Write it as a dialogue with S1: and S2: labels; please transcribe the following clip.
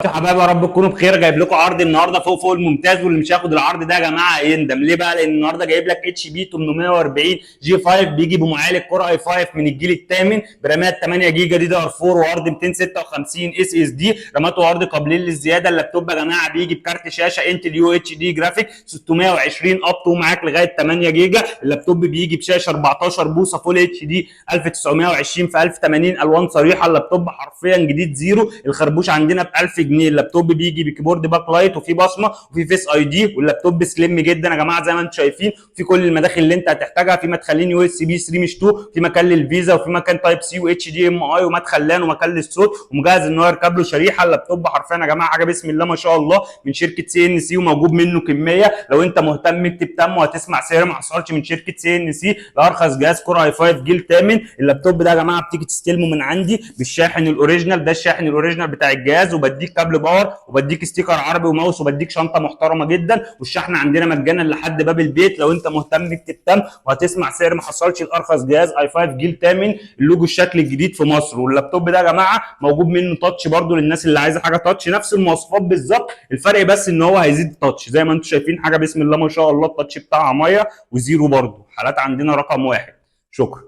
S1: يا حبايبي يا رب تكونوا بخير. جايب لكم عرض النهارده فوق فوق الممتاز، واللي مش هياخد العرض ده يا جماعه هيندم. ليه بقى؟ لان النهارده جايب لك اتش بي 840 جي 5 بيجي بمعالج كور اي 5 من الجيل الثامن برامات 8 جيجا دي دي ار 4 وعرض 256 اس اس دي رامات وعرض قابلين للزياده. اللابتوب يا جماعه بيجي بكارت شاشه انتل يو اتش دي جرافيك 620 اب ومعاك لغايه 8 جيجا. اللابتوب بيجي بشاشه 14 بوصه فول اتش دي 1920 في 1080 الوان صريحه. اللابتوب حرفيا جديد زيرو. الخربوش عندنا ب 1000 جنيه. اللابتوب بيجي بكيبورد باك لايت وفي بصمه وفي فيس اي دي، واللابتوب سليم جدا يا جماعه زي ما انتم شايفين. في كل المداخل اللي انت هتحتاجها، في مدخلين يو اس بي 3 مش 2، في مكان للفيزا وفي مكان تايب سي واتش دي ام اي ومدخل لان ومكان للصوت، ومجهز ان هو يركب له شريحه. اللابتوب حرفيا يا جماعه حاجه بسم الله ما شاء الله من شركه سي ان سي، وموجود منه كميه. لو انت مهتم اكتب تم وهتسمع سعر ما حصلش من شركه سي ان سي لارخص جهاز كور اي 5 جيل 8. اللابتوب ده يا جماعه بتيجي تستلمه من عندي بالشاحن الاوريجينال، ده الشاحن الاوريجينال بتاع الجهاز، وبديك كابل باور وبديك ستيكر عربي وماوس وبديك شنطه محترمه جدا، والشحن عندنا مجانا لحد باب البيت. لو انت مهتم اكتب تم وهتسمع سعر ما حصلش لارخص جهاز اي 5 جيل 8 اللوجو الشكل الجديد في مصر. واللابتوب ده يا جماعه موجود منه تاتش برده للناس اللي عايزه حاجه تاتش، نفس المواصفات بالظبط. الفرق بس ان هو هيزيد تاتش زي ما انتم شايفين. حاجه بسم الله ما شاء الله، التاتش بتاعها ميه وزيرو برده. حالات عندنا رقم واحد. شكرا.